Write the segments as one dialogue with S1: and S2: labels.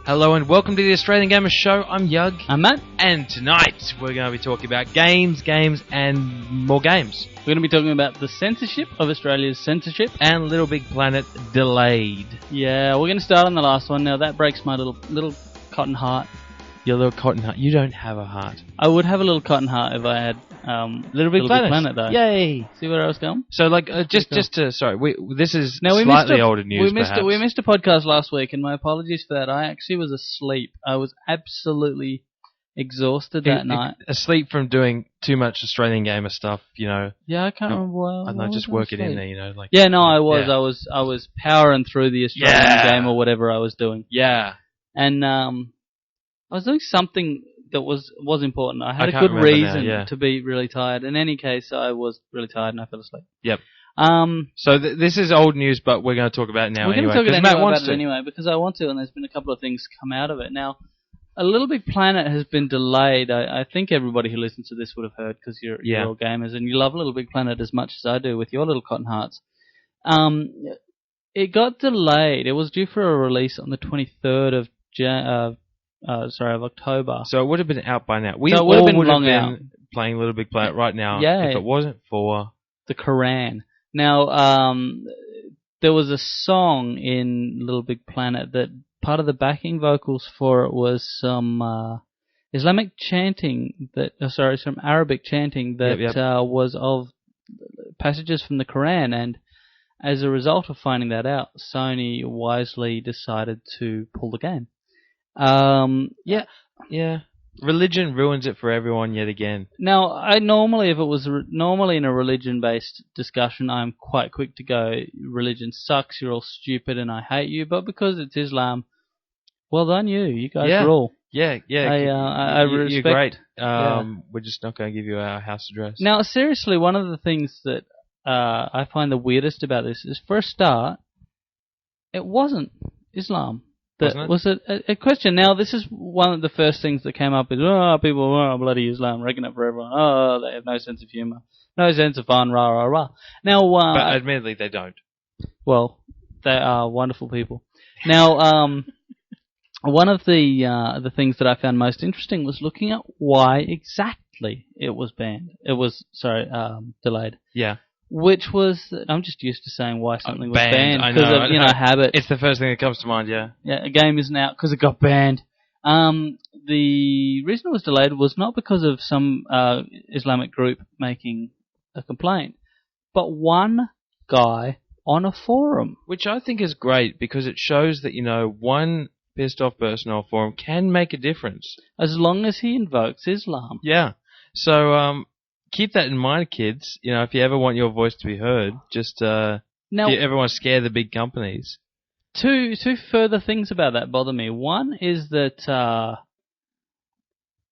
S1: Hello and welcome to the Australian Gamer Show. I'm Yug.
S2: I'm Matt.
S1: And tonight we're going to be talking about games, and more games.
S2: We're going to be talking about the censorship of Australia's censorship.
S1: And Little Big Planet delayed.
S2: Yeah, we're going to start on the last one. Now, that breaks my little cotton heart.
S1: Your little cotton heart. You don't have a heart.
S2: I would have a little cotton heart if I had Little Big Planet, though.
S1: Yay!
S2: See where I was going?
S1: So, this is
S2: now,
S1: slightly older news,
S2: we missed a podcast last week, and my apologies for that. I actually was asleep. I was absolutely exhausted that night.
S1: Asleep from doing too much Australian Gamer stuff, you know.
S2: Yeah, I can't remember why.
S1: I know, just work it in there, you know.
S2: I was powering through the Australian game or whatever I was doing.
S1: Yeah.
S2: And I was doing something that was important. I had a good reason to be really tired. In any case, I was really tired and I fell asleep.
S1: Yep. So this is old news, but we're going to talk about it now anyway.
S2: We're going to talk about it anyway because I want to, and there's been a couple of things come out of it. Now, A Little Big Planet has been delayed. I think everybody who listens to this would have heard because you're all gamers and you love Little Big Planet as much as I do with your little cotton hearts. It got delayed. It was due for a release on the 23rd of October.
S1: So it would have been out by now. We
S2: would
S1: all
S2: have been
S1: would have
S2: long
S1: been
S2: out.
S1: Playing Little Big Planet right now
S2: if
S1: it wasn't for
S2: the Quran. Now, there was a song in Little Big Planet that part of the backing vocals for it was some Islamic chanting some Arabic chanting that was of passages from the Quran, and as a result of finding that out, Sony wisely decided to pull the game.
S1: Religion ruins it for everyone yet again.
S2: Now, I normally, if it was normally in a religion-based discussion, I'm quite quick to go, religion sucks, you're all stupid, and I hate you. But because it's Islam, well done you guys rule.
S1: Yeah.
S2: I respect.
S1: You're great. We're just not going to give you our house address.
S2: Now, seriously, one of the things that I find the weirdest about this is, for a start, it wasn't Islam. That was a question. Now, this is one of the first things that came up is, people, bloody Islam, wrecking it for everyone. They have no sense of humour, no sense of fun, rah, rah, rah. Now,
S1: but admittedly, they don't.
S2: Well, they are wonderful people. Now, one of the things that I found most interesting was looking at why exactly it was banned. It was, delayed.
S1: Yeah.
S2: Which was, I'm just used to saying why something was banned because of habit.
S1: It's the first thing that comes to mind, yeah.
S2: Yeah, a game isn't out because it got banned. The reason it was delayed was not because of some Islamic group making a complaint, but one guy on a forum.
S1: Which I think is great because it shows that, one pissed off person on a forum can make a difference.
S2: As long as he invokes Islam.
S1: Yeah. So, keep that in mind, kids. If you ever want your voice to be heard, just if you ever want to scare the big companies.
S2: Two further things about that bother me. One is that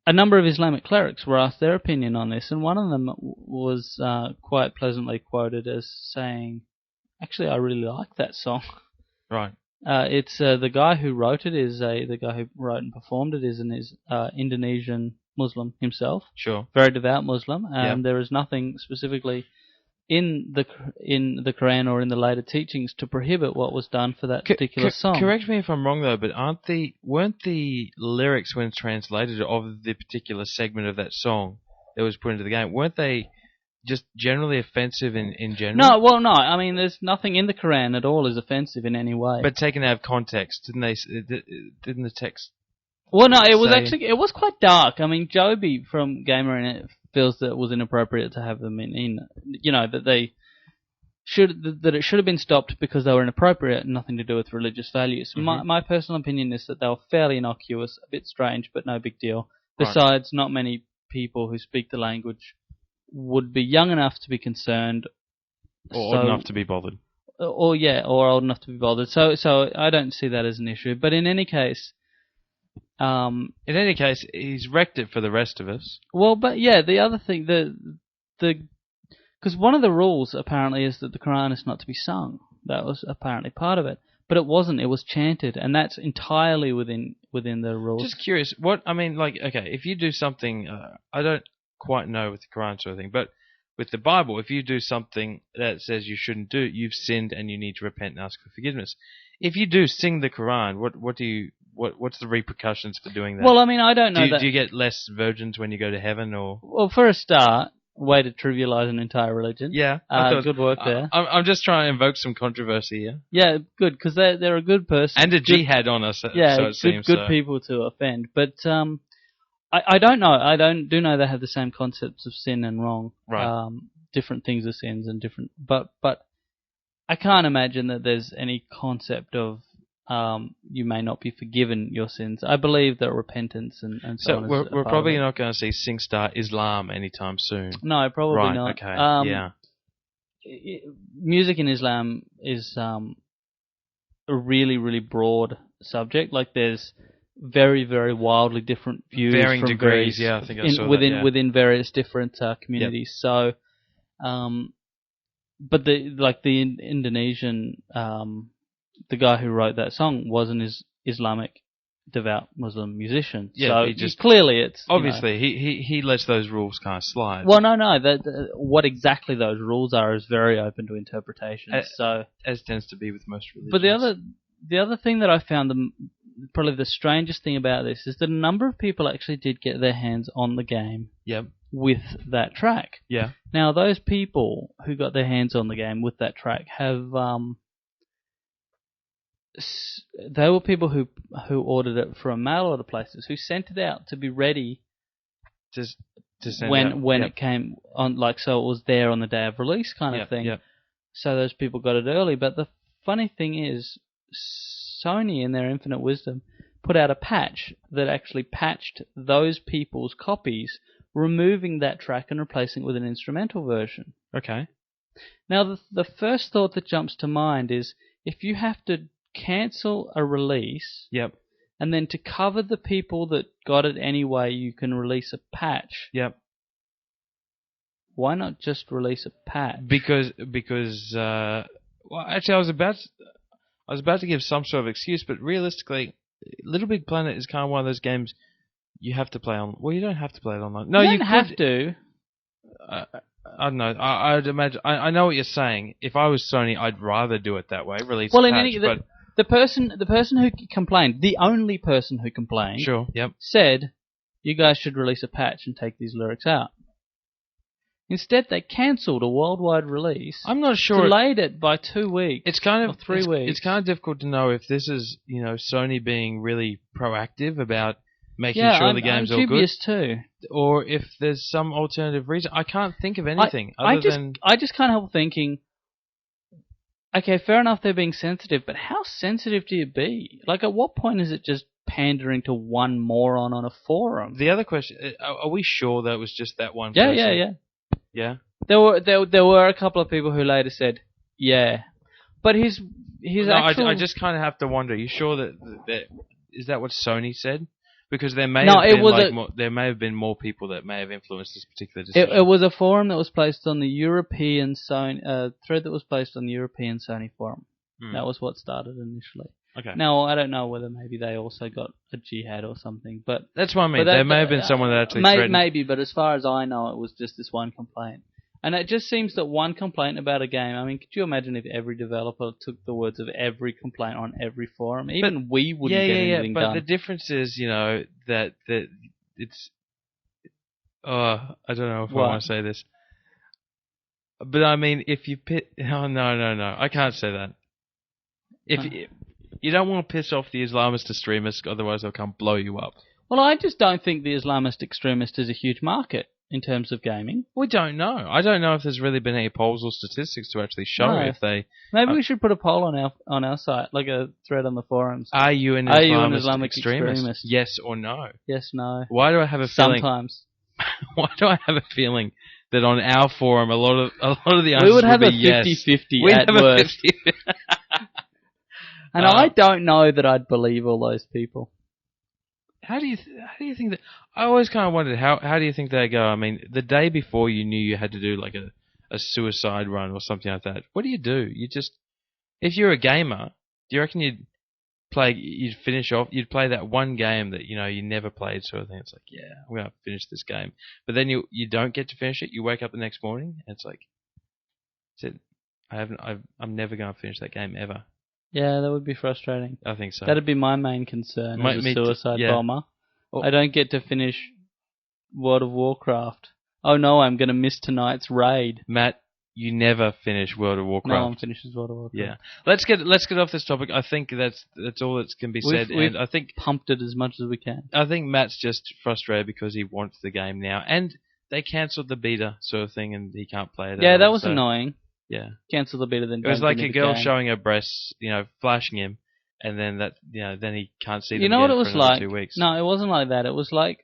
S2: a number of Islamic clerics were asked their opinion on this, and one of them was quite pleasantly quoted as saying, "Actually, I really like that song."
S1: Right.
S2: It's the guy who wrote it the guy who wrote and performed it is an Indonesian Muslim himself.
S1: Sure.
S2: Very devout Muslim. There is nothing specifically in the Quran or in the later teachings to prohibit what was done for that particular song.
S1: Correct me if I'm wrong though, but weren't the lyrics when translated of the particular segment of that song that was put into the game, weren't they just generally offensive in general?
S2: No. I mean, there's nothing in the Quran at all is offensive in any way.
S1: But taken out of context, didn't the text?
S2: Well, no, it was quite dark. I mean, Joby from Gamer in it feels that it was inappropriate to have them in that it should have been stopped because they were inappropriate and nothing to do with religious values. Mm-hmm. My personal opinion is that they were fairly innocuous, a bit strange, but no big deal. Besides, not many people who speak the language would be young enough to be concerned.
S1: Or old enough to be bothered.
S2: Or old enough to be bothered. So I don't see that as an issue. But in any case,
S1: he's wrecked it for the rest of us.
S2: Well, but yeah, the other thing, because one of the rules apparently is that the Quran is not to be sung. That was apparently part of it, but it wasn't. It was chanted, and that's entirely within the rules.
S1: Just curious, if you do something, I don't quite know with the Quran sort of thing, but with the Bible, if you do something that says you shouldn't do, you've sinned and you need to repent and ask for forgiveness. If you do sing the Quran, what's the repercussions for doing that?
S2: Well, I mean, I don't know.
S1: Do you get less virgins when you go to heaven, or?
S2: Well, for a start, way to trivialize an entire religion.
S1: Yeah,
S2: good work there.
S1: I'm just trying to invoke some controversy here.
S2: Yeah, good, because they're a good person
S1: and a jihad on us.
S2: Yeah,
S1: so it seems
S2: good people to offend. But I don't know. I do know they have the same concepts of sin and wrong.
S1: Right.
S2: Different things are sins and different. But I can't imagine that there's any concept of you may not be forgiven your sins. I believe that repentance and so on.
S1: So we're probably not going to see SingStar Islam anytime soon.
S2: No, probably not.
S1: Okay. Yeah.
S2: Music in Islam is a really, really broad subject. Like there's very, very wildly different views,
S1: varying
S2: from
S1: degrees.
S2: various,
S1: Yeah, I think I saw
S2: within
S1: that, yeah.
S2: within various different communities. Yep. So, but the Indonesian, the guy who wrote that song was an Islamic devout Muslim musician.
S1: Yeah,
S2: so clearly it's
S1: obviously he lets those rules kind of slide.
S2: Well, no. What exactly those rules are is very open to interpretation.
S1: As tends to be with most religions.
S2: But the other thing that I found probably the strangest thing about this is that a number of people actually did get their hands on the game.
S1: Yep.
S2: With that track.
S1: Yeah.
S2: Now those people who got their hands on the game with that track have they were people who ordered it from mail order places who sent it out to be ready
S1: to send
S2: when it came on, like, so it was there on the day of release kind of thing.
S1: Yep.
S2: So those people got it early. But the funny thing is, Sony, in their infinite wisdom, put out a patch that actually patched those people's copies, removing that track and replacing it with an instrumental version.
S1: Okay.
S2: Now, the first thought that jumps to mind is, if you have to cancel a release,
S1: yep,
S2: and then to cover the people that got it anyway, you can release a patch.
S1: Yep.
S2: Why not just release a patch?
S1: Because well, actually, I was about to give some sort of excuse, but realistically, Little Big Planet is kind of one of those games you have to play on. Well, you don't have to play it online. No,
S2: you don't have to.
S1: I don't know. I'd imagine. I know what you're saying. If I was Sony, I'd rather do it that way. Release a patch,
S2: the person who complained, the only person who complained,
S1: sure, yep,
S2: said, you guys should release a patch and take these lyrics out. Instead, they cancelled a worldwide release.
S1: I'm not sure.
S2: Delayed it by 2 weeks.
S1: It's kind of
S2: 3 weeks.
S1: It's kind of difficult to know if this is, Sony being really proactive about making sure the game's all good.
S2: I'm dubious too.
S1: Or if there's some alternative reason. I can't think of anything
S2: I just can't help thinking, okay, fair enough they're being sensitive, but how sensitive do you be? Like, at what point is it just pandering to one moron on a forum?
S1: The other question, are we sure that it was just that one person? Yeah?
S2: There were a couple of people who later said, yeah. But his actual...
S1: I just kind of have to wonder, are you sure that is that what Sony said? Because there may have been more people that may have influenced this particular decision.
S2: It was a forum that was placed on the European Sony thread that was placed on the European Sony forum. That was what started initially.
S1: Okay.
S2: Now I don't know whether maybe they also got a jihad or something, but
S1: that's what I mean. There may have been someone that actually threatened.
S2: Maybe, but as far as I know, it was just this one complaint. And it just seems that one complaint about a game, I mean, could you imagine if every developer took the words of every complaint on every forum? Even we wouldn't get anything done.
S1: But the difference is, that it's... I don't know if I want to say this. But I mean, if you Oh, no. I can't say that. If you don't want to piss off the Islamist extremists, otherwise they'll come blow you up.
S2: Well, I just don't think the Islamist extremist is a huge market in terms of gaming.
S1: We don't know. I don't know if there's really been any polls or statistics to actually show if they...
S2: Maybe we should put a poll on our site, like a thread on the forums.
S1: Are you an Islamic extremist? Yes or no?
S2: Yes, no.
S1: Why do I have a feeling...
S2: Sometimes.
S1: Why do I have a feeling that on our forum a lot of the answers
S2: we would have
S1: a
S2: 50-50 at worst. And I don't know that I'd believe all those people.
S1: How do you think that? I always kind of wondered how do you think they go? I mean, the day before you knew you had to do like a suicide run or something like that. What do? You just, if you're a gamer, do you reckon you'd play that one game that you never played sort of thing? It's like, yeah, I'm gonna finish this game, but then you don't get to finish it. You wake up the next morning and it's like, I'm never gonna finish that game ever.
S2: Yeah, that would be frustrating.
S1: I think so.
S2: That'd be my main concern as a suicide bomber. I don't get to finish World of Warcraft. Oh no, I'm going to miss tonight's raid.
S1: Matt, you never finish World of Warcraft.
S2: No one finishes World of Warcraft.
S1: Yeah. Let's get off this topic. I think that's all that can be said.
S2: We've
S1: I think
S2: pumped it as much as we can.
S1: I think Matt's just frustrated because he wants the game now, and they cancelled the beta sort of thing, and he can't play it.
S2: Yeah, that was annoying.
S1: Yeah.
S2: Cancel the beta, then
S1: it was like a girl showing her breasts, flashing him, and then then he can't see them.
S2: You know what it was like?
S1: 2 weeks.
S2: No, it wasn't like that. It was like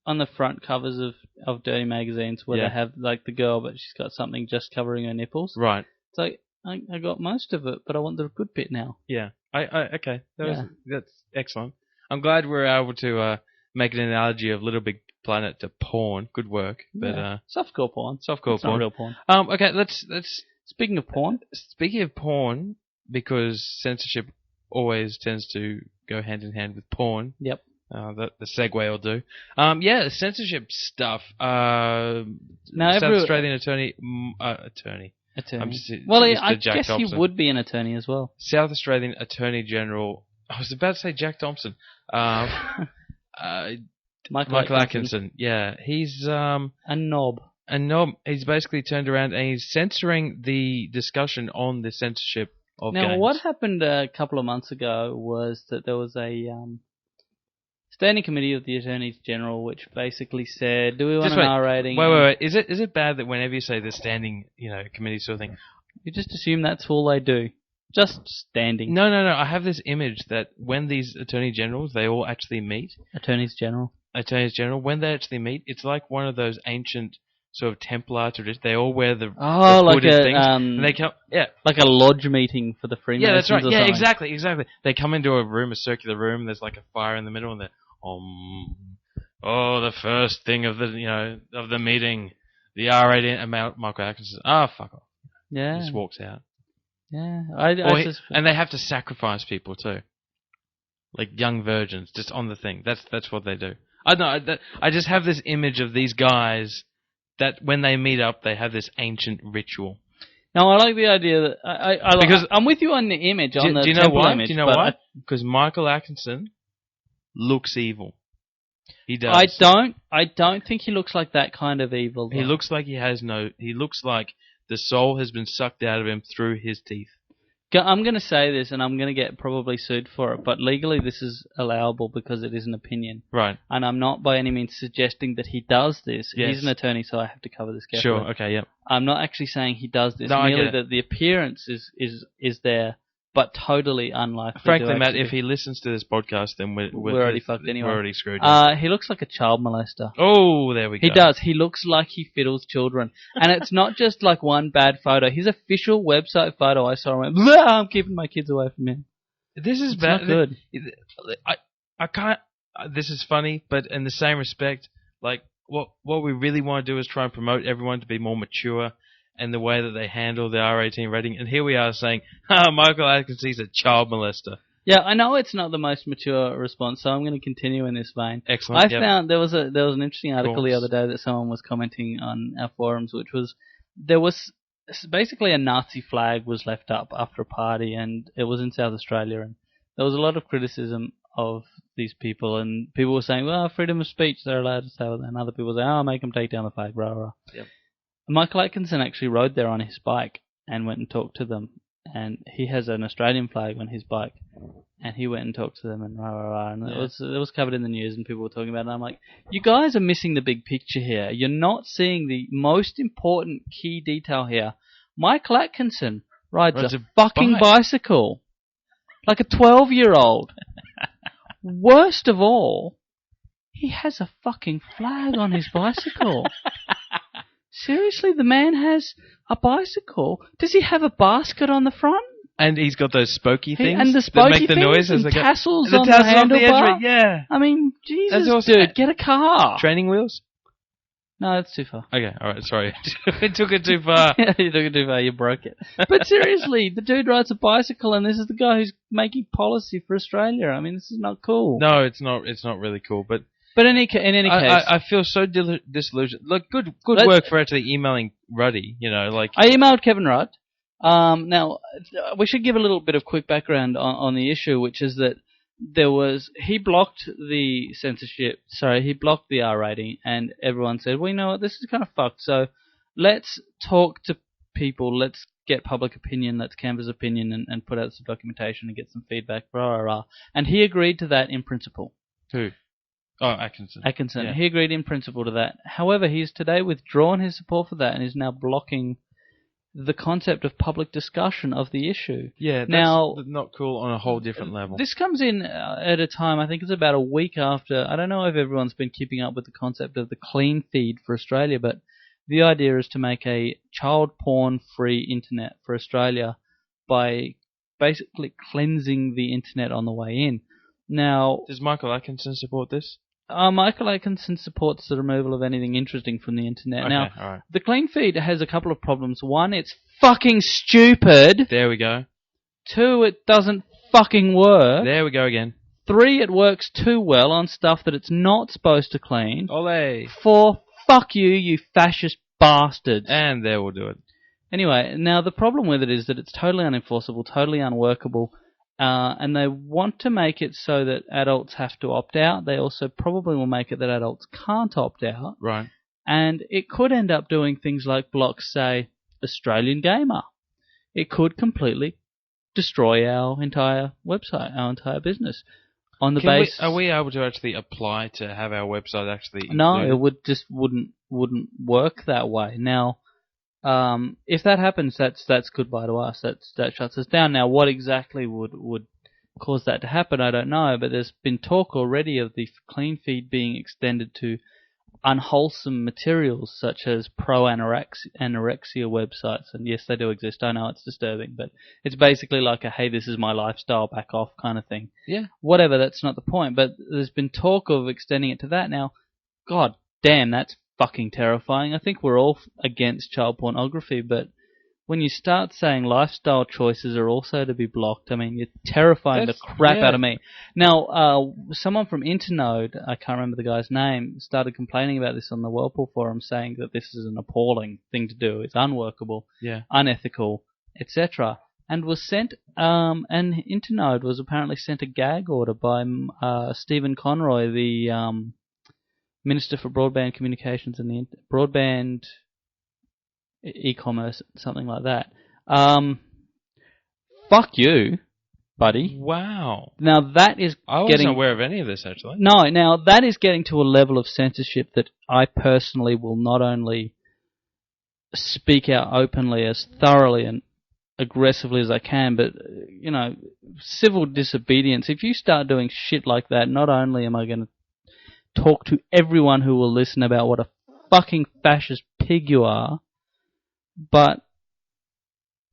S2: on the front covers of dirty magazines where they have like the girl, but she's got something just covering her nipples.
S1: Right.
S2: It's like I got most of it, but I want the good bit now.
S1: Yeah. Okay. That's excellent. I'm glad we're able to make an analogy of Little Big Planet to porn. Good work. But
S2: softcore porn.
S1: Softcore porn.
S2: Not real porn.
S1: Okay, let's
S2: Speaking of porn.
S1: Speaking of porn, because censorship always tends to go hand in hand with porn.
S2: Yep.
S1: The segue will do. The censorship stuff. South Australian attorney.
S2: I guess
S1: Thompson.
S2: he would be an attorney as well.
S1: South Australian Attorney General. I was about to say Jack Thompson. Michael Atkinson. Yeah, he's
S2: a knob.
S1: He's basically turned around and he's censoring the discussion on the censorship of games.
S2: Now, what happened a couple of months ago was that there was a standing committee of the Attorneys General which basically said, "Do we want an R rating?"
S1: Wait. Is it bad that whenever you say the standing committee sort of thing,
S2: you just assume that's all they do? Just standing.
S1: No. I have this image that when these Attorney Generals, they all actually meet.
S2: Attorneys General, when they actually meet, it's like one of those ancient sort of Templar traditions. They all wear the like a
S1: things, and they come,
S2: like a lodge meeting for the Freemasons.
S1: Yeah, that's right. Yeah,
S2: something.
S1: exactly. They come into a circular room. And there's like a fire in the middle, and they're the first thing of the meeting, the R8 and Michael Atkinson. Fuck off.
S2: Yeah,
S1: he just walks out.
S2: Yeah,
S1: and they have to sacrifice people too, like young virgins, just on the thing. That's what they do. I just have this image of these guys that when they meet up, they have this ancient ritual.
S2: No, I like the idea that because I'm with you on the image. Do you know why?
S1: Do you know why? Because Michael Atkinson looks evil. He does.
S2: I don't think he looks like that kind of evil. Though.
S1: He looks like he looks like the soul has been sucked out of him through his teeth.
S2: I'm going to say this, and I'm going to get probably sued for it, but legally this is allowable because it is an opinion.
S1: Right.
S2: And I'm not by any means suggesting that he does this.
S1: Yes.
S2: He's an attorney, so I have to cover this carefully.
S1: Sure, okay, yep.
S2: I'm not actually saying he does this.
S1: No,
S2: merely that the appearance is there, but totally unlikely.
S1: Frankly, Matt, if he listens to this podcast, then we're
S2: already fucked anyway.
S1: We're already screwed.
S2: He looks like a child molester.
S1: Oh, there we go.
S2: He does. He looks like he fiddles children. And it's not just like one bad photo. His official website photo I saw and went, I'm keeping my kids away from him.
S1: This is bad. Not good. I can't... This is funny, but in the same respect, like, what we really want to do is try and promote everyone to be more mature and the way that they handle the R18 rating. And here we are saying, Michael Atkinson's a child molester.
S2: Yeah, I know it's not the most mature response, so I'm going to continue in this vein.
S1: Excellent.
S2: I found there was an interesting article the other day that someone was commenting on our forums, which was there was basically a Nazi flag was left up after a party, and it was in South Australia, and there was a lot of criticism of these people, and people were saying, well, freedom of speech, they're allowed to say that, and other people were saying, make them take down the flag, rah, rah.
S1: Yep.
S2: Michael Atkinson actually rode there on his bike and went and talked to them. And he has an Australian flag on his bike. And he went and talked to them and rah, rah, rah. And it was covered in the news and people were talking about it. And I'm like, you guys are missing the big picture here. You're not seeing the most important key detail here. Michael Atkinson rides a fucking bicycle. Like a 12-year-old. Worst of all, he has a fucking flag on his bicycle. Seriously, the man has a bicycle. Does he have a basket on the front?
S1: And he's got those spokey things
S2: and the spokey
S1: that make the noise
S2: and
S1: as
S2: tassels on the handlebar.
S1: Yeah.
S2: I mean, Jesus, dude, get a car.
S1: Training wheels?
S2: No, that's too far.
S1: Okay, alright, sorry. I took it too far.
S2: Yeah, you took it too far, you broke it. But seriously, the dude rides a bicycle and this is the guy who's making policy for Australia. I mean, this is not cool.
S1: No, it's not really cool, But in any case, I feel so disillusioned. Look, good work for actually emailing Ruddy. I
S2: emailed Kevin Rudd. Now, we should give a little bit of quick background on the issue, which is that he blocked the censorship, he blocked the R rating, and everyone said, well, you know what, this is kind of fucked, so let's talk to people, let's get public opinion, let's canvass opinion, and put out some documentation and get some feedback, rah, rah, rah. And he agreed to that in principle.
S1: Who? Oh, Atkinson.
S2: Yeah. He agreed in principle to that. However, he's today withdrawn his support for that and is now blocking the concept of public discussion of the issue.
S1: Yeah, that's not cool on a whole different level.
S2: This comes in at a time, I think it's about a week after, I don't know if everyone's been keeping up with the concept of the clean feed for Australia, but the idea is to make a child porn-free internet for Australia by basically cleansing the internet on the way in. Now,
S1: does Michael Atkinson support this?
S2: Michael Atkinson supports the removal of anything interesting from the internet.
S1: Okay,
S2: now,
S1: all right.
S2: The clean feed has a couple of problems. One, it's fucking stupid.
S1: There we go.
S2: 2, it doesn't fucking work.
S1: There we go again.
S2: 3, it works too well on stuff that it's not supposed to clean.
S1: Ole.
S2: 4, fuck you, you fascist bastards.
S1: And there we'll do it.
S2: Anyway, now the problem with it is that it's totally unenforceable, totally unworkable. And they want to make it so that adults have to opt out. They also probably will make it that adults can't opt out.
S1: Right.
S2: And it could end up doing things like block, say, Australian Gamer. It could completely destroy our entire website, our entire business. On the base,
S1: are we able to actually apply to have our website actually included?
S2: No, it wouldn't work that way. Now, if that happens, that's goodbye to us. That shuts us down. Now, what exactly would cause that to happen, I don't know. But there's been talk already of the clean feed being extended to unwholesome materials such as pro-anorexia websites. And yes, they do exist. I know it's disturbing, but it's basically like a, hey, this is my lifestyle, back off kind of thing.
S1: Yeah.
S2: Whatever, that's not the point. But there's been talk of extending it to that. Now, god damn, that's fucking terrifying. I think we're all against child pornography, but when you start saying lifestyle choices are also to be blocked, I mean, you're terrifying the crap out of me. Now, someone from Internode, I can't remember the guy's name, started complaining about this on the Whirlpool forum, saying that this is an appalling thing to do. It's unworkable, unethical, etc. And was sent, and Internode was apparently sent a gag order by Stephen Conroy, the Minister for Broadband Communications and the Broadband E-commerce, something like that. Fuck you, buddy.
S1: Wow.
S2: Now that is
S1: I wasn't aware of any of this, actually.
S2: No, now that is getting to a level of censorship that I personally will not only speak out openly as thoroughly and aggressively as I can, but, you know, civil disobedience. If you start doing shit like that, not only am I going to talk to everyone who will listen about what a fucking fascist pig you are, but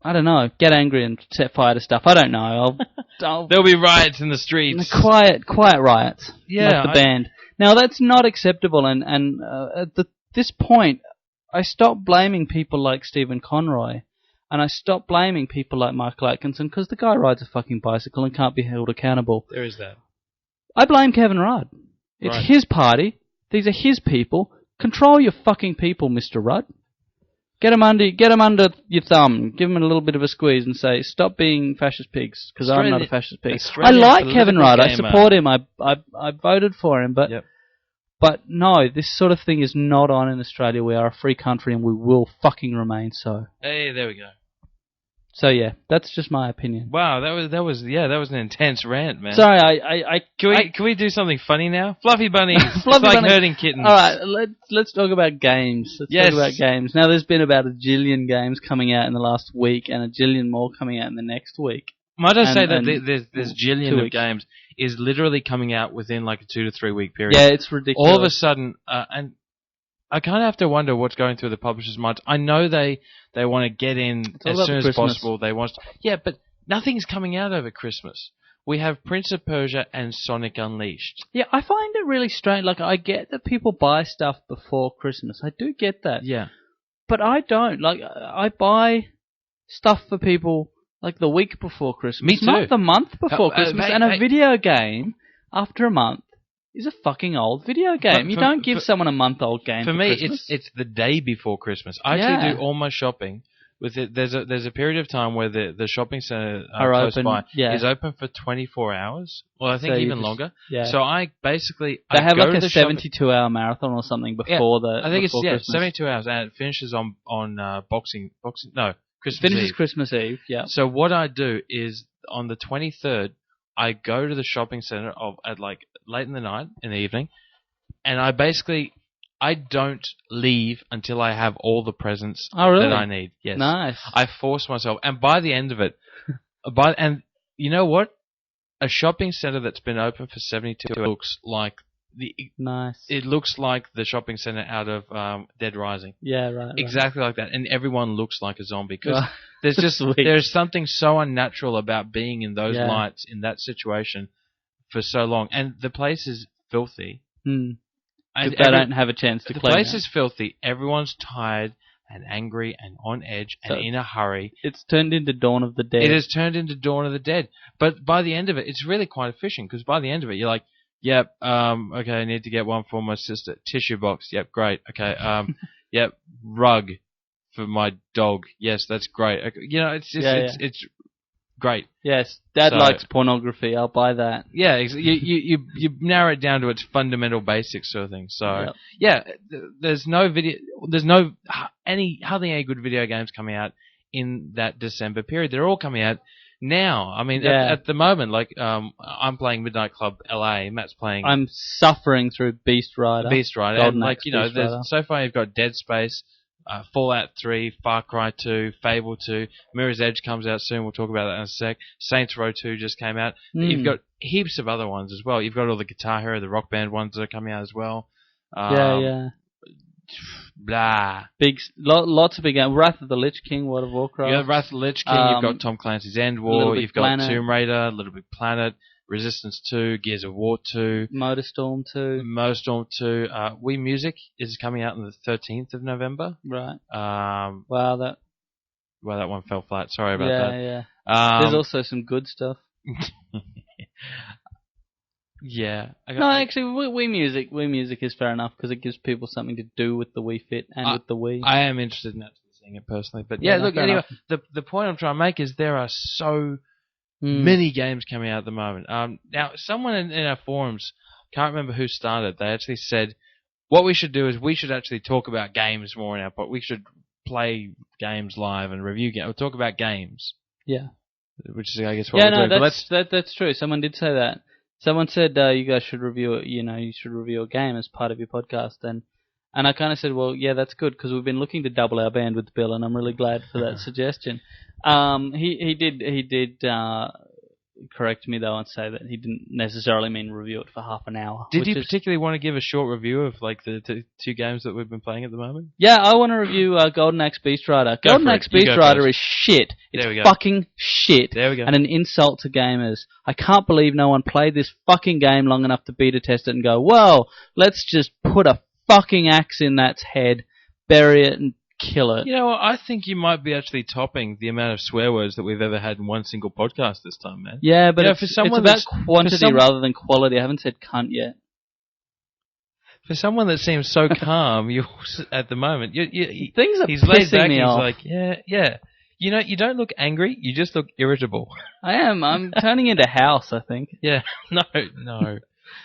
S2: I don't know, get angry and set fire to stuff. I don't know.
S1: There'll be riots in the streets.
S2: Quiet riots.
S1: Yeah,
S2: like the band. Now that's not acceptable, and at this point, I stopped blaming people like Stephen Conroy, and I stopped blaming people like Michael Atkinson, because the guy rides a fucking bicycle and can't be held accountable.
S1: There is that.
S2: I blame Kevin Rudd. It's his party. These are his people. Control your fucking people, Mr. Rudd. Get 'em under your thumb. Give 'em a little bit of a squeeze and say, stop being fascist pigs, because I'm not a fascist pig. I like Kevin Rudd. I support him. I voted for him, but no, this sort of thing is not on in Australia. We are a free country, and we will fucking remain so.
S1: Hey, there we go.
S2: So yeah, that's just my opinion.
S1: Wow, that was an intense rant, man.
S2: Sorry,
S1: Can we do something funny now? Fluffy bunnies. Fluffy it's like herding kittens.
S2: All right, let's talk about games. Talk about games. Now, there's been about a jillion games coming out in the last week, and a jillion more coming out in the next week.
S1: Might I say that there's jillion of games is literally coming out within like a 2 to 3 week period.
S2: Yeah, it's ridiculous.
S1: All of a sudden, and I kind of have to wonder what's going through the publishers' minds. I know they want to get in as soon as possible. They want, but nothing's coming out over Christmas. We have Prince of Persia and Sonic Unleashed. Yeah,
S2: I find it really strange. Like, I get that people buy stuff before Christmas. I do get that.
S1: Yeah.
S2: But I don't. Like, I buy stuff for people like the week before Christmas.
S1: Me too.
S2: Not the month before Christmas. And a video game after a month is a fucking old video game. You don't give someone a month-old game for
S1: me,
S2: Christmas.
S1: it's the day before Christmas. I actually do all my shopping with it, there's a period of time where the shopping centre close
S2: open,
S1: by
S2: yeah.
S1: is open for 24 hours. Well, I think even longer.
S2: Yeah.
S1: So I basically
S2: they have
S1: go
S2: like
S1: to
S2: a 72-hour marathon or something before
S1: I think it's
S2: Christmas.
S1: 72 hours, and it finishes on Christmas
S2: finishes
S1: Eve.
S2: Christmas Eve. Yeah.
S1: So what I do is on the 23rd, I go to the shopping centre at like late in the night, in the evening, and I don't leave until I have all the presents that I need. Yes.
S2: Nice.
S1: I force myself. And by the end of it, and you know what? A shopping centre that's been open for 72 looks like
S2: nice.
S1: It looks like the shopping centre out of Dead Rising.
S2: Yeah, right.
S1: Exactly like that. And everyone looks like a zombie. Because there's something so unnatural about being in those lights in that situation for so long. And the place is filthy.
S2: They don't have a chance to clean it.
S1: The place is filthy. Everyone's tired and angry and on edge and in a hurry.
S2: It's turned into Dawn of the Dead.
S1: It has turned into Dawn of the Dead. But by the end of it, it's really quite efficient, because by the end of it, you're like, yep, okay, I need to get one for my sister. Tissue box, yep, great. Okay, yep, rug for my dog. Yes, that's great. Okay, you know, it's just, it's great.
S2: Yes, Dad likes pornography. I'll buy that.
S1: Yeah, you narrow it down to its fundamental basics sort of thing. So there's hardly any good video games coming out in that December period. They're all coming out now. I mean, at the moment, like I'm playing Midnight Club LA. Matt's playing.
S2: I'm suffering through Beast Rider.
S1: And like so far you've got Dead Space. Fallout 3, Far Cry 2, Fable 2, Mirror's Edge comes out soon. We'll talk about that in a sec. Saints Row 2 just came out. You've got heaps of other ones as well. You've got all the Guitar Hero, the Rock Band ones that are coming out as well. Blah.
S2: Lots of big games. Wrath of the Lich King, World of Warcraft.
S1: Yeah, Wrath of the Lich King. You've got Tom Clancy's End War. You've got Tomb Raider, Little Big Planet, Resistance 2, Gears of War 2,
S2: Motorstorm 2.
S1: Wii Music is coming out on the 13th of November.
S2: Right.
S1: Wow, that one fell flat. Sorry about that.
S2: Yeah. There's also some good stuff.
S1: Yeah.
S2: No, actually, Wii Music is fair enough, because it gives people something to do with the Wii Fit and with the Wii.
S1: I am interested in actually seeing it personally, but look. Anyway, the point I'm trying to make is there are so many games coming out at the moment. Now, someone in our forums, can't remember who started, they actually said, what we should do is we should actually talk about games more in our podcast. We should play games live and review games. We'll talk about games.
S2: Yeah.
S1: Which is, I guess, what we're doing.
S2: That's true. Someone did say that. Someone said you guys should review you should review a game as part of your podcast. And I kind of said, well, yeah, that's good, because we've been looking to double our bandwidth, Bill, and I'm really glad for that suggestion. He did correct me though and say that he didn't necessarily mean review it for half an hour.
S1: Did he particularly want to give a short review of like the two games that we've been playing at the moment?
S2: Yeah, I want to review Golden Axe Beast Rider. Golden Axe Beast Rider is shit. It's fucking shit.
S1: There we go.
S2: And an insult to gamers. I can't believe no one played this fucking game long enough to beta test it and go, well, let's just put a fucking axe in that head, bury it, and kill it.
S1: You know what? I think you might be actually topping the amount of swear words that we've ever had in one single podcast this time, man.
S2: Yeah, but it's about quantity rather than quality. I haven't said cunt yet.
S1: For someone that seems so calm, at the moment,
S2: things are
S1: he's laid back.
S2: Me
S1: he's
S2: off.
S1: Like, yeah. You know, you don't look angry. You just look irritable.
S2: I am. I'm turning into House, I think.
S1: Yeah. No. Look,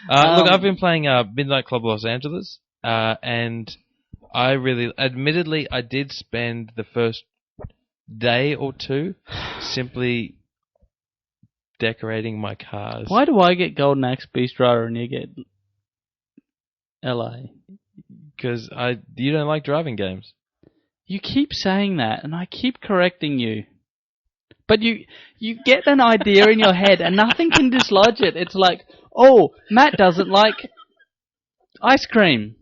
S1: I've been playing Midnight Club Los Angeles, and admittedly, I did spend the first day or two simply decorating my cars.
S2: Why do I get Golden Axe Beast Rider and you get LA?
S1: Because you don't like driving games.
S2: You keep saying that, and I keep correcting you. But you get an idea in your head, and nothing can dislodge it. It's like, oh, Matt doesn't like ice cream.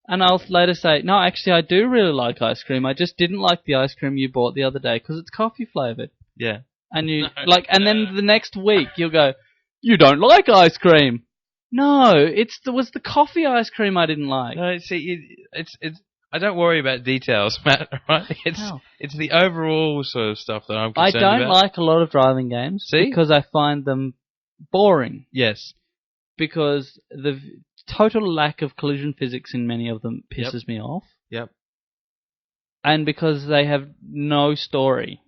S2: And I'll later say, no, actually, I do really like ice cream. I just didn't like the ice cream you bought the other day because it's coffee flavored.
S1: Yeah.
S2: And then the next week you'll go, you don't like ice cream. No, it was the coffee ice cream I didn't like.
S1: No, see, it's. I don't worry about details, Matt. Right? It's the overall sort of stuff that I'm concerned about.
S2: I don't like a lot of driving games because I find them boring.
S1: Yes.
S2: Because the total lack of collision physics in many of them pisses me off.
S1: Yep.
S2: and because they have no story.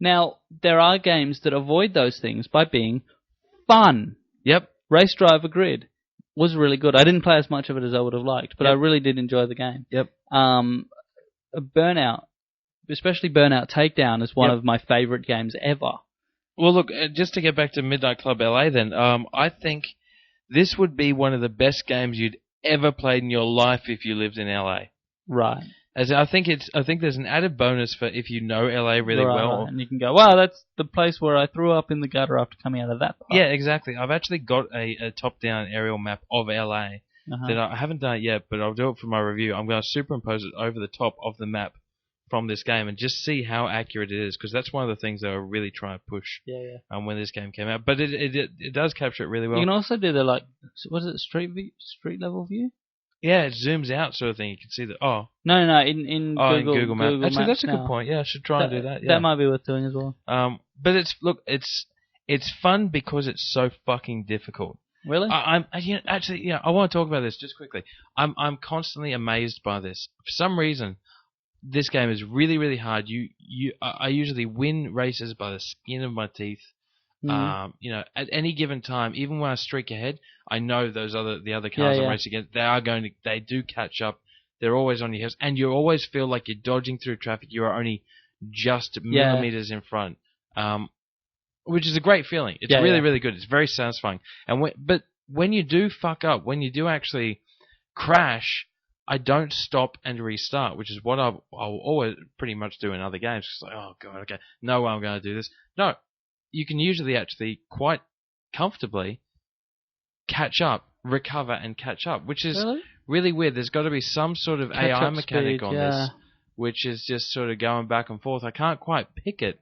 S2: Now, there are games that avoid those things by being fun.
S1: Yep.
S2: Race Driver Grid was really good. I didn't play as much of it as I would have liked, but I really did enjoy the game.
S1: Yep.
S2: Burnout, especially Burnout Takedown, is one of my favorite games ever.
S1: Well, look, just to get back to Midnight Club LA then, I think this would be one of the best games you'd ever played in your life if you lived in LA.
S2: Right.
S1: As I think there's an added bonus for if you know LA really well.
S2: Right. And you can go, wow, that's the place where I threw up in the gutter after coming out of that park.
S1: Yeah, exactly. I've actually got a top-down aerial map of LA that I haven't done it yet, but I'll do it for my review. I'm going to superimpose it over the top of the map from this game and just see how accurate it is, because that's one of the things that I really try to push when this game came out. But it does capture it really well.
S2: You can also do the, what is it, street level view?
S1: Yeah, it zooms out sort of thing. You can see that.
S2: No, in Google
S1: Maps. Actually,
S2: Maps
S1: that's a good point. Yeah, I should try and do that. Yeah.
S2: That might be worth doing as well.
S1: But it's fun because it's so fucking difficult.
S2: Really?
S1: I want to talk about this just quickly. I'm constantly amazed by this. For some reason, this game is really, really hard. I usually win races by the skin of my teeth. At any given time, even when I streak ahead, I know the other cars I'm racing against, they do catch up. They're always on your heels, and you always feel like you're dodging through traffic. You are only just millimeters in front, which is a great feeling. It's really good. It's very satisfying. But when you do fuck up, when you do actually crash, I don't stop and restart, which is what I'll always pretty much do in other games. It's like, oh god, okay, no way I'm going to do this. No. You can usually actually quite comfortably recover and catch up, which is really weird. There's got to be some sort of AI mechanic on this, which is just sort of going back and forth. I can't quite pick it,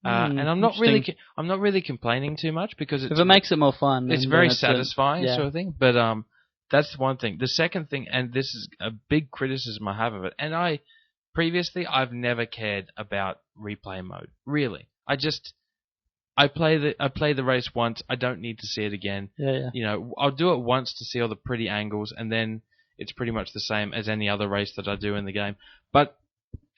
S1: and I'm not really complaining too much because if
S2: it makes it more fun,
S1: it's very satisfying sort of thing. But that's one thing. The second thing, and this is a big criticism I have of it, and I've never cared about replay mode. Really, I play the race once. I don't need to see it again. I'll do it once to see all the pretty angles, and then it's pretty much the same as any other race that I do in the game. But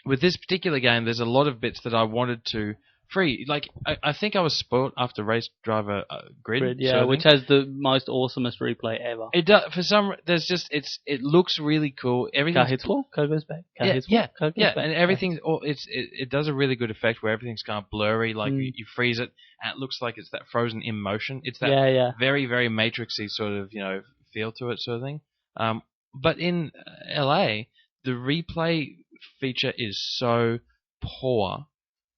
S1: with this particular game, there's a lot of bits that I wanted to free. Like I think I was spoiled after Race Driver Grid,
S2: which has the most awesomest replay ever.
S1: It does. It looks really cool. Everything.
S2: Car hits wall, car goes back. Car hits
S1: wall,
S2: car goes back.
S1: And everything. It does a really good effect where everything's kind of blurry. Like you freeze it, and it looks like it's that frozen in motion. It's that very, very Matrixy sort of feel to it, sort of thing. But in LA, the replay feature is so poor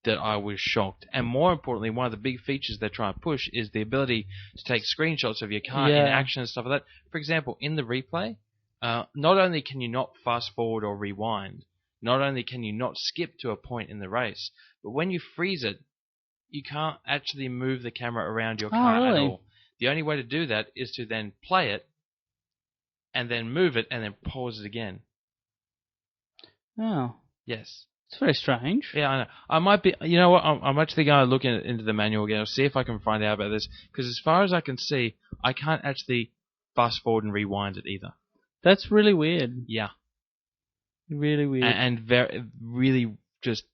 S1: that I was shocked. And more importantly, one of the big features they're trying to push is the ability to take screenshots of your car in action and stuff like that. For example, in the replay, not only can you not fast forward or rewind, not only can you not skip to a point in the race, but when you freeze it, you can't actually move the camera around your car at all. The only way to do that is to then play it, and then move it, and then pause it again.
S2: Oh.
S1: Yes.
S2: It's very strange.
S1: Yeah, I know. I might be. You know what? I'm actually going to look into the manual again. I'll see if I can find out about this. Because as far as I can see, I can't actually fast forward and rewind it either.
S2: That's really weird.
S1: Yeah.
S2: Really weird.
S1: And very, really just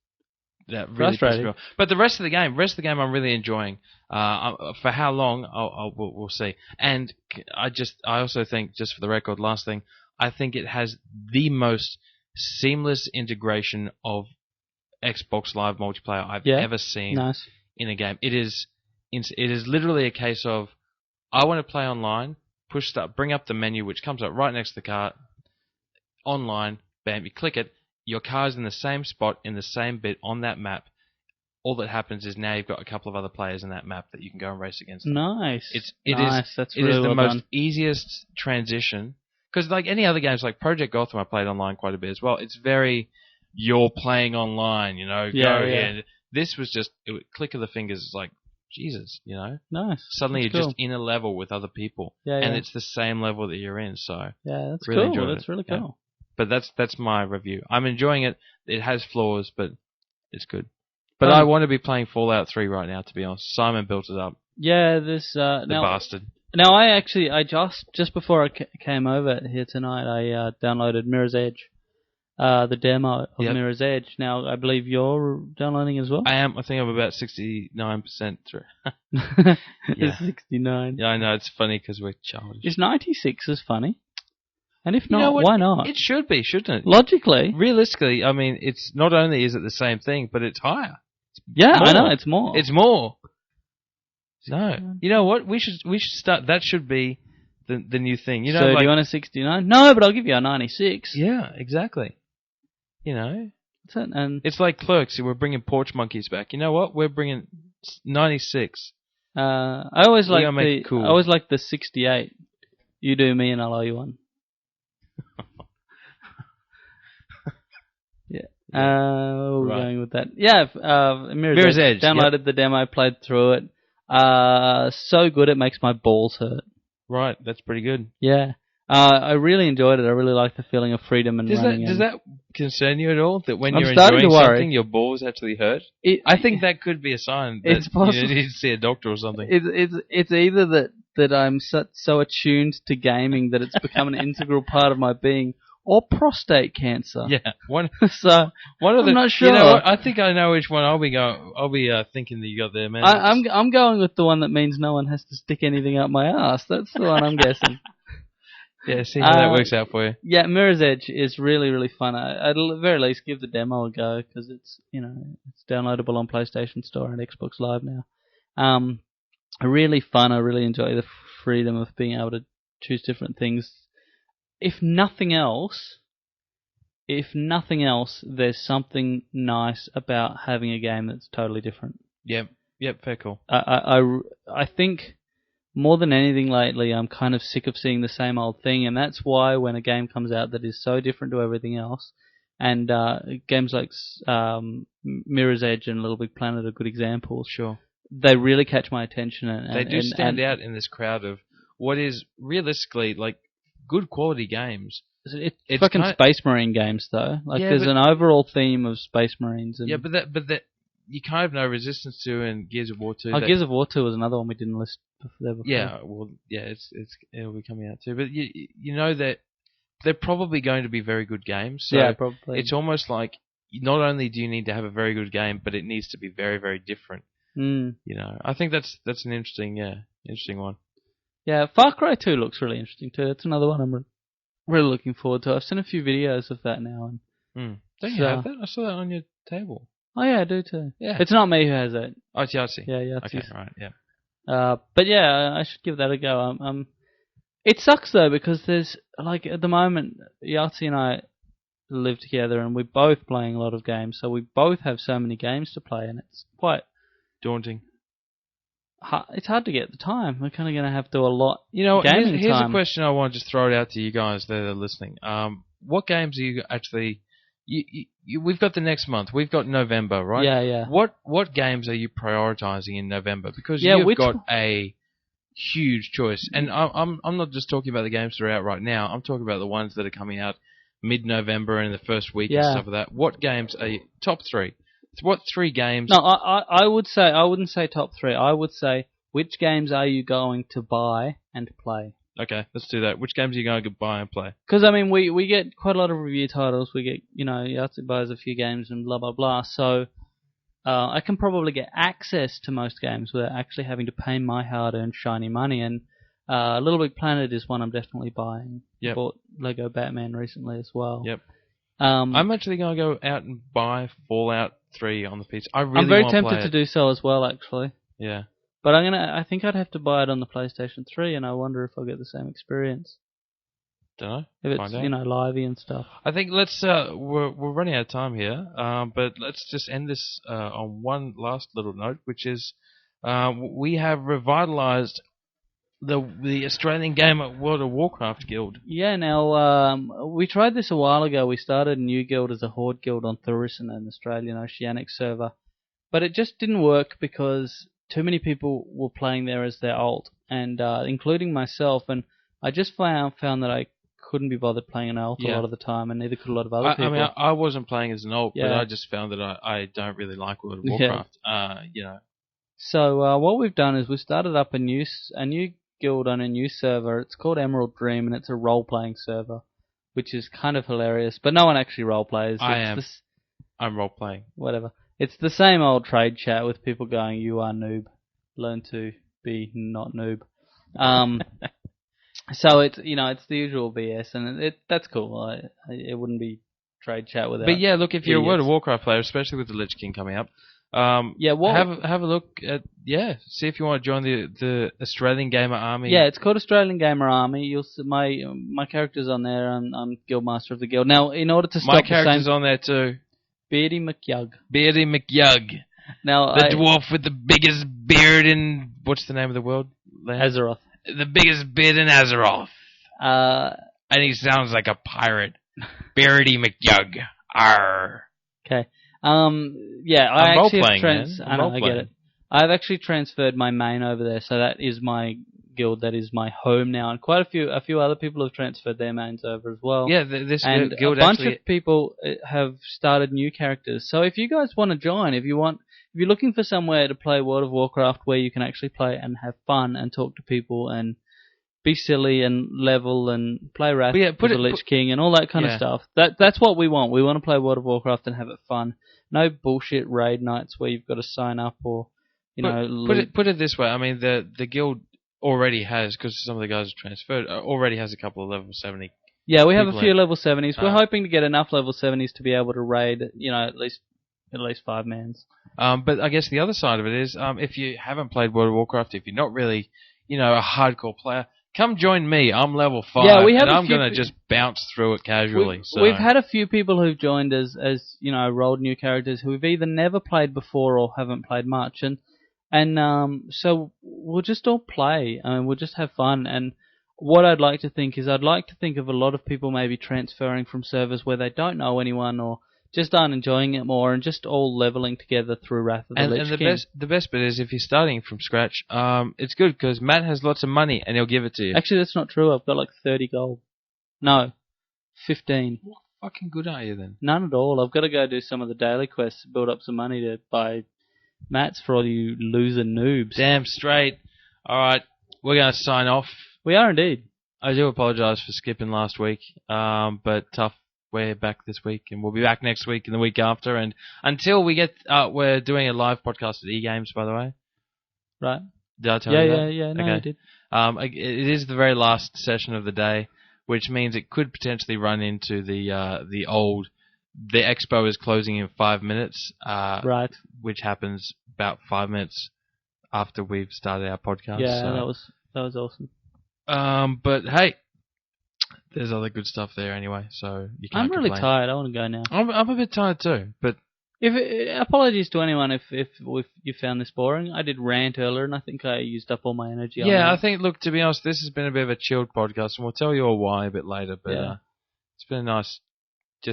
S1: that really
S2: frustrating.
S1: But the rest of the game, I'm really enjoying. For how long? We'll see. And I also think, just for the record, last thing, I think it has the most seamless integration of Xbox Live multiplayer I've ever seen in a game. It is literally a case of, I want to play online, push start, bring up the menu, which comes up right next to the car, online, bam, you click it, your car's in the same spot, in the same bit on that map. All that happens is now you've got a couple of other players in that map that you can go and race against.
S2: Nice.
S1: It is the most easiest transition. Because like any other games, like Project Gotham, I played online quite a bit as well. It's very, you're playing online, go here. This was just, click of the fingers, it's like, Jesus,
S2: Nice.
S1: Suddenly
S2: that's
S1: you're
S2: cool.
S1: just in a level with other people. And it's the same level that you're in, so.
S2: Yeah, that's
S1: really
S2: cool. That's really cool.
S1: But that's my review. I'm enjoying it. It has flaws, but it's good. But I want to be playing Fallout 3 right now, to be honest. Simon built it up.
S2: Yeah,
S1: the bastard.
S2: Now, I just before I came over here tonight, I downloaded Mirror's Edge. the demo of Mirror's Edge. Now, I believe you're downloading as well?
S1: I am. I think I'm about 69% through.
S2: 69.
S1: Yeah, I know. It's funny because we're childish.
S2: Is 96 as funny? And if not, why not?
S1: It should be, shouldn't it?
S2: Logically.
S1: Realistically, I mean, it's not only is it the same thing, but it's higher.
S2: I know, it's more.
S1: It's more. No. You know what? We should start. That should be the new thing. You know,
S2: so do you want a 69? No, but I'll give you a 96.
S1: Yeah, exactly. You know.
S2: That's it. And
S1: it's like Clerks. We're bringing porch monkeys back. You know what? We're bringing 96.
S2: I always like the 68. You do me and I'll owe you one. Where we're going with that? Yeah, Mirror's Edge. Downloaded the demo, played through it. So good it makes my balls hurt.
S1: Right, that's pretty good.
S2: Yeah. I really enjoyed it. I really like the feeling of freedom and running.
S1: Does that concern you at all? That when you're enjoying something, your balls actually hurt? I think that could be a sign that you need to see a doctor or something.
S2: It's either that I'm so attuned to gaming that it's become an integral part of my being, or prostate cancer.
S1: Yeah,
S2: I'm not sure.
S1: You know what? I think I know which one I'll be thinking that you got there, man.
S2: I'm going with the one that means no one has to stick anything up my ass. That's the one I'm guessing.
S1: Yeah, see how that works out for you.
S2: Yeah, Mirror's Edge is really, really fun. I'd at the very least give the demo a go because it's downloadable on PlayStation Store and Xbox Live now. Really fun. I really enjoy the freedom of being able to choose different things. If nothing else, there's something nice about having a game that's totally different.
S1: Yep, fair call.
S2: I think more than anything lately, I'm kind of sick of seeing the same old thing, and that's why when a game comes out that is so different to everything else, and games like Mirror's Edge and Little Big Planet are good examples.
S1: Sure.
S2: They really catch my attention.
S1: They do stand out in this crowd of what is realistically like good quality games.
S2: It's fucking Space Marine games though. There's an overall theme of Space Marines. And
S1: but that you kind of know Resistance 2 and Gears of War 2.
S2: Gears of War 2 was another one we didn't list before.
S1: Yeah, it'll be coming out too. But you know that they're probably going to be very good games. So
S2: yeah, probably.
S1: It's almost like not only do you need to have a very good game, but it needs to be very, very different.
S2: Mm.
S1: You know, I think that's an interesting one.
S2: Yeah, Far Cry 2 looks really interesting too. That's another one I'm really looking forward to. I've seen a few videos of that now.
S1: And Don't you have that? I saw that on your table.
S2: Oh yeah, I do too.
S1: Yeah.
S2: It's not me who has it.
S1: Oh, it's Yahtzee.
S2: Yeah, Yahtzee.
S1: Okay, right, yeah.
S2: But yeah, I should give that a go. It sucks though because there's at the moment Yahtzee and I live together and we're both playing a lot of games, so we both have so many games to play, and it's quite
S1: daunting.
S2: It's hard to get the time. We're kind of going to have to do a lot.
S1: Here's a question I want to just throw it out to you guys that are listening. What games are you actually? We've got the next month. We've got November, right?
S2: Yeah.
S1: What games are you prioritizing in November? Because you've got a huge choice, and I'm not just talking about the games that are out right now. I'm talking about the ones that are coming out mid-November and the first week and stuff like that. What games are you top 3? What 3 games?
S2: No, I would say I wouldn't say top 3. I would say which games are you going to buy and play?
S1: Okay, let's do that. Which games are you going to buy and play?
S2: Because I mean, we get quite a lot of review titles. We get Yahtzee buys a few games and blah blah blah. So I can probably get access to most games without actually having to pay my hard-earned shiny money. And Little Big Planet is one I'm definitely buying.
S1: Yep.
S2: Bought Lego Batman recently as well.
S1: Yep. I'm actually going to go out and buy Fallout 3 on the PC.
S2: I'm very tempted to do so as well, actually.
S1: Yeah.
S2: But I think I'd have to buy it on the PlayStation 3, and I wonder if I'll get the same experience.
S1: Don't know.
S2: If it's livey and stuff.
S1: I think we're running out of time here, but let's just end this on one last little note, which is we have revitalized the Australian Gamer World of Warcraft Guild.
S2: Yeah, now we tried this a while ago. We started a new guild as a Horde guild on Thuristan, an Australian Oceanic server, but it just didn't work because too many people were playing there as their alt, and including myself, and I just found that I couldn't be bothered playing an alt a lot of the time, and neither could a lot of other people.
S1: I mean, I wasn't playing as an alt, but I just found that I don't really like World of Warcraft.
S2: So what we've done is we started up a new guild on a new server. It's called Emerald Dream, and it's a role-playing server. which is kind of hilarious. But no one actually role plays.
S1: I am. I'm role playing.
S2: Whatever. It's the same old trade chat with people going, "You are noob. Learn to be not noob." So it's it's the usual BS, and that's cool. It wouldn't be trade chat without.
S1: But yeah, look, if you're a World of Warcraft player, especially with the Lich King coming up, have a look at see if you want to join the Australian Gamer Army.
S2: Yeah, it's called Australian Gamer Army. You'll see my character's on there. I'm Guildmaster of the Guild. Now, in order to stop
S1: my character's on there too.
S2: Beardy McYug.
S1: Beardy McYug. Now the dwarf with the biggest beard in what's the name of the world?
S2: Azeroth.
S1: The biggest beard in Azeroth. And he sounds like a pirate. Beardy McYug. Arr.
S2: Okay. Yeah, I actually I get it. I've actually transferred my main over there, so that is my guild. That is my home now, and quite a few other people have transferred their mains over as well.
S1: Yeah, this guild
S2: a bunch of people have started new characters. So if you guys want to join, if you're looking for somewhere to play World of Warcraft where you can actually play and have fun and talk to people and be silly and level and play Wrath with the Lich King and all that kind of stuff. That's what we want. We want to play World of Warcraft and have it fun. No bullshit raid nights where you've got to sign up or
S1: put it this way. I mean, the guild already has, because some of the guys have transferred, already has a couple of level 70.
S2: Yeah, we have a few level 70s. We're hoping to get enough level 70s to be able to raid, at least 5 mans.
S1: But I guess the other side of it is, if you haven't played World of Warcraft, if you're not really, a hardcore player, come join me. I'm level 5, and I'm going to just bounce through it casually.
S2: We've had a few people who've joined as rolled new characters who've either never played before or haven't played much, and so we'll just all play and we'll just have fun. And what I'd like to think is, I'd like to think of a lot of people maybe transferring from servers where they don't know anyone or just aren't enjoying it more, and just all leveling together through Wrath of the Lich King.
S1: And the best bit is, if you're starting from scratch, it's good because Matt has lots of money and he'll give it to you.
S2: Actually, that's not true. I've got like 30 gold. No, 15.
S1: What fucking good are you then?
S2: None at all. I've got to go do some of the daily quests to build up some money to buy mats for all you loser noobs.
S1: Damn straight. All right, we're going to sign off.
S2: We are indeed.
S1: I do apologise for skipping last week, but tough. We're back this week, and we'll be back next week and the week after. And until we get, we're doing a live podcast at E-Games, by the way.
S2: Right.
S1: Did I tell you that?
S2: Yeah. No,
S1: okay.
S2: You did.
S1: It is the very last session of the day, which means it could potentially run into the expo is closing in 5 minutes.
S2: Right.
S1: Which happens about 5 minutes after we've started our podcast.
S2: Yeah, so. that was
S1: awesome. But hey. There's other good stuff there anyway, so you can't
S2: I'm really
S1: complain.
S2: tired. I want to go now.
S1: I'm a bit tired too, but
S2: apologies to anyone if you found this boring. I did rant earlier, and I think I used up all my energy.
S1: Yeah, I think. Look, to be honest, this has been a bit of a chilled podcast, and we'll tell you all why a bit later. But it's been a nice, a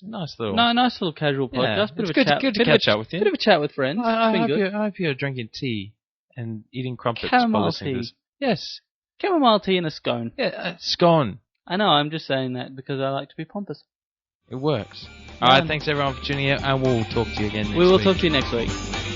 S1: nice little,
S2: nice little casual podcast.
S1: Yeah, it's good to catch up with you.
S2: Bit of a chat with friends.
S1: I hope you're drinking tea and eating crumpets.
S2: Chamomile tea.
S1: Yes.
S2: Chamomile tea and a scone.
S1: Yeah, scone.
S2: I know, I'm just saying that because I like to be pompous.
S1: It works. Alright, thanks everyone for tuning in, and we'll talk to you again next week.
S2: We will talk to you next week.